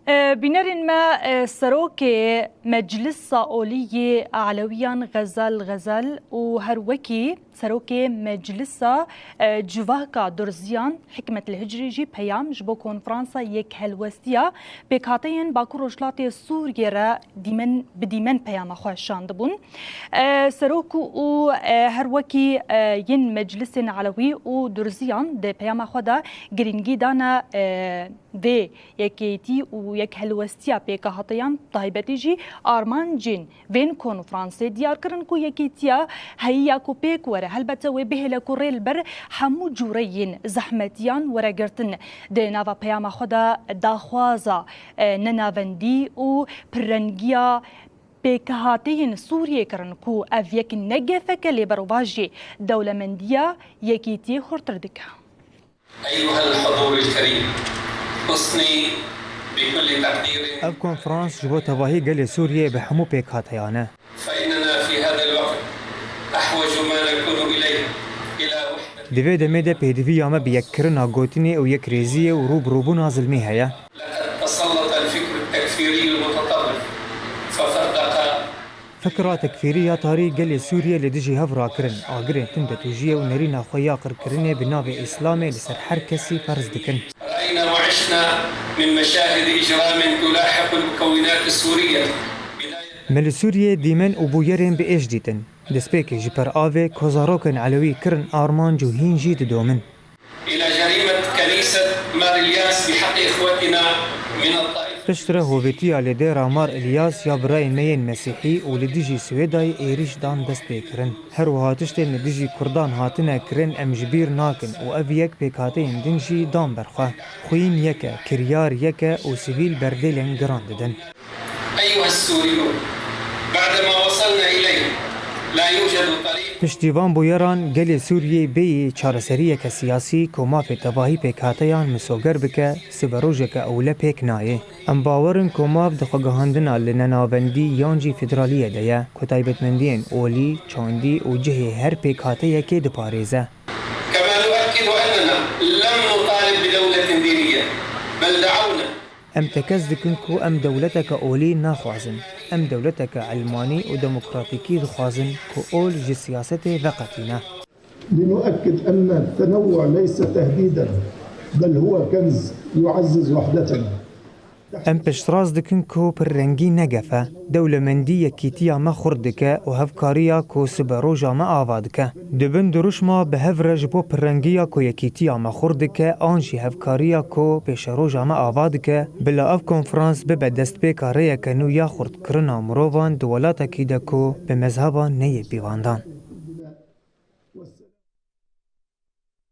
بنرن ما سروك مجلس أولي علويان غزل وهروكي سروك مجلس جواكا درزيان حكمة الهجري جي بيام جبو كونفرانسا يك هلوستيا بكاتين باكو رجلات سوريا را ديمن بديمن بيام خوشان دبون سروك و هروكي ين مجلس علوي و درزيان ده بيام خودا جرينجي دانا ده يكيتي و یک هلوستیا پیک هاتیان طایبتی جی آرمان جین وین کنفرانس دیار کرن کو یکیتیا هیا کو پیک وره هلبته و به لکوریل بر همو جورین زحمتیان ورگرتن ده نوا پیام خدا داخوازا نناوندی و پرنگیا بكهاتين سوريا كرنكو أفيك نجفك لبرواجي دولة مندية يكيتي خرطردك. أيها الحضور الكريم أصني بكل تقدير أب كونفرانس جبو تواهي قال سوريا بحمو بكهاتيانه فإننا في هذا الوقت أحوج ما نكون إليه إلى وحدة دوی دمه پیدوی یامه بیکرنا گوتنی و یک ریزیه و روبروبونا ظلمی هیا لقد تسلط الفكر التكفيري المتطرف ففرق فكرة تكفيرية طاري قال سوريا لدجي هفرا كرن آقرين تندة توجيه ونرينا خويا قركرنة بناوي إسلامي لسر حركسي فرز دكن رأينا وعشنا من مشاهد إجرام تلاحق المكونات السورية مل سوريا ديمن وبويرين بإيش ديتن دسبيك جبر آوي كوزاروكن علوي كرن آرمان جوهين جيد دومن إلى جريمة كنيسة مار الياس بحق إخوتنا من الطائف تشتره هوفيتيا لدي رامار إلياس يا براي مين مسيحي ولديجي سويداي إيريش دان دست بيكرن هروها تشتل نديجي كردان هاتنا كرن أمجبير ناكن وأفيك بيكاتين دنجي دان برخوا خوين يكا كريار يكا وسيفيل برديلين جرانددن أيها السوريون بعدما وصلنا إليه لا يوجد طريق پشتیوان بویران گل سوریه بی چارەسەریە کە سیاسی کۆمافێ تەواهی پێکهاتەیان مسۆگەر بکە سبەڕۆژێکە ئەولە پێک نایێ ئەم باوەرن کۆماف دخواگەهاندنا لە نەناوەندی یانجی فیدرالیە دەیە کە تایبەتمەندیên ئۆلی چاندی و جهێ هەر پێکهاتەیەکێ دپارێزە كما نؤكد أننا لم نطالب بدولة دينية بل دعونا ام تکز دکن کو ام دولتک اولی نخوازن ام دولتک علمانی و دموکراتیکی دخوازن کو اول جی سیاست وقتینا لنؤكد أن التنوع ليس تهديدا بل هو كنز يعزز وحدتنا ام پشتراز دکن کو پر رنگی نگفه دولمندی یکیتیا ما خوردکه و هفکاریا کو سبروجا ما آوادکه دبن دروش ما به هفرج بو پر رنگیا کو یکیتیا ما خوردکه آنجی هفکاریا کو پیشروجا ما آوادکه بلا اف کنفرانس به دست بکاره کنو یا خورد کرنا مروان دولاتا کیده کو به مذهبا نیه بیواندان